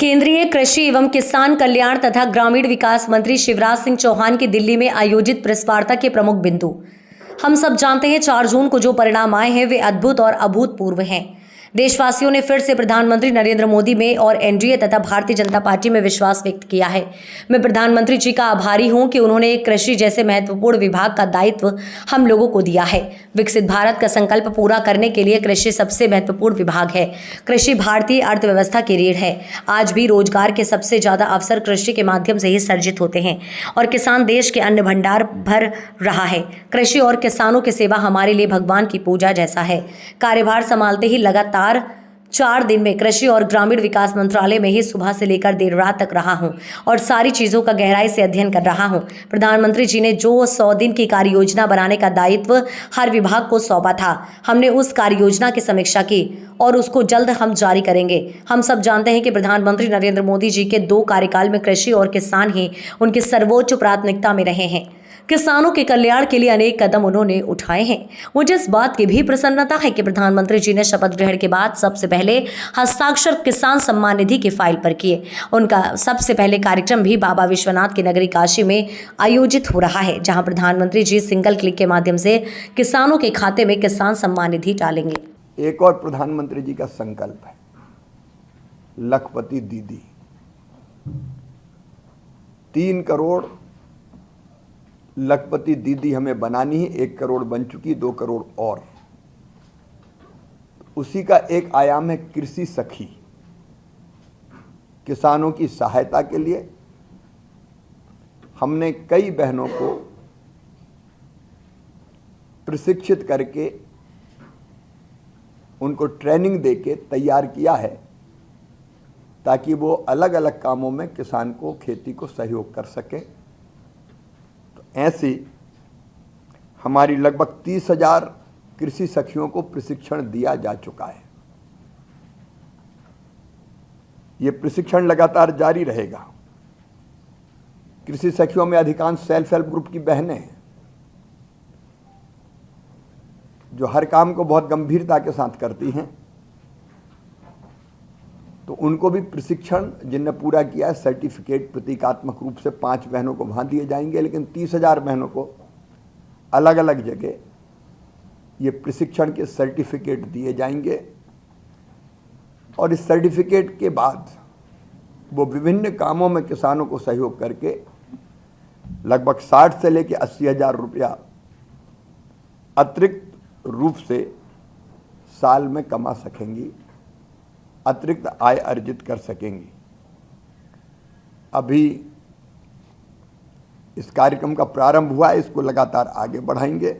केंद्रीय कृषि एवं किसान कल्याण तथा ग्रामीण विकास मंत्री शिवराज सिंह चौहान की दिल्ली में आयोजित प्रेस वार्ता के प्रमुख बिंदु। हम सब जानते हैं 4 जून को जो परिणाम आए हैं वे अद्भुत और अभूतपूर्व हैं। देशवासियों ने फिर से प्रधानमंत्री नरेंद्र मोदी में और एनडीए तथा भारतीय जनता पार्टी में विश्वास व्यक्त किया है। मैं प्रधानमंत्री जी का आभारी हूं कि उन्होंने कृषि जैसे महत्वपूर्ण विभाग का दायित्व हम लोगों को दिया है। विकसित भारत का संकल्प पूरा करने के लिए कृषि सबसे महत्वपूर्ण विभाग है। कृषि भारतीय अर्थव्यवस्था की रीढ़ है। आज भी रोजगार के सबसे ज्यादा अवसर कृषि के माध्यम से ही सर्जित होते हैं और किसान देश के अन्न भंडार भर रहा है। कृषि और किसानों की सेवा हमारे लिए भगवान की पूजा जैसा है। कार्यभार संभालते ही लगातार 4 दिन में कृषि और ग्रामीण विकास मंत्रालय में ही सुबह से लेकर देर रात तक रहा हूं और सारी चीजों का गहराई से अध्ययन कर रहा हूं। प्रधानमंत्री जी ने जो 100 दिन की कार्य योजना बनाने का दायित्व हर विभाग को सौंपा था, हमने उस कार्य योजना की समीक्षा की और उसको जल्द हम जारी करेंगे। हम सब जानते हैं कि प्रधानमंत्री नरेंद्र मोदी जी के 2 कार्यकाल में कृषि और किसान ही उनकी सर्वोच्च प्राथमिकता में रहे हैं। किसानों के कल्याण के लिए अनेक कदम उन्होंने उठाए हैं। मुझे इस बात की भी प्रसन्नता है कि प्रधानमंत्री जी ने शपथ ग्रहण के बाद सबसे पहले हस्ताक्षर किसान सम्मान निधि की फाइल पर किए। उनका सबसे पहले कार्यक्रम भी बाबा विश्वनाथ की नगरी काशी में आयोजित हो रहा है, जहां प्रधानमंत्री जी सिंगल क्लिक के माध्यम से किसानों के खाते में किसान सम्मान निधि डालेंगे। एक और प्रधानमंत्री जी का संकल्प है, लखपति दीदी। 3 करोड़ लखपति दीदी हमें बनानी है। 1 करोड़ बन चुकी, 2 करोड़ और। उसी का एक आयाम है कृषि सखी। किसानों की सहायता के लिए हमने कई बहनों को प्रशिक्षित करके उनको ट्रेनिंग देके तैयार किया है, ताकि वो अलग अलग कामों में किसान को, खेती को सहयोग कर सके। तो ऐसे हमारी लगभग 30,000 कृषि सखियों को प्रशिक्षण दिया जा चुका है। ये प्रशिक्षण लगातार जारी रहेगा। कृषि सखियों में अधिकांश सेल्फ हेल्प ग्रुप की बहनें हैं, जो हर काम को बहुत गंभीरता के साथ करती हैं। तो उनको भी प्रशिक्षण जिनने पूरा किया है, सर्टिफिकेट प्रतीकात्मक रूप से 5 बहनों को वहाँ दिए जाएंगे, लेकिन 30,000 बहनों को अलग अलग जगह ये प्रशिक्षण के सर्टिफिकेट दिए जाएंगे। और इस सर्टिफिकेट के बाद वो विभिन्न कामों में किसानों को सहयोग करके लगभग 60 से लेकर 80,000 रुपया अतिरिक्त रूप से साल में कमा सकेंगी, अतिरिक्त आय अर्जित कर सकेंगी। अभी इस कार्यक्रम का प्रारंभ हुआ है, इसको लगातार आगे बढ़ाएंगे।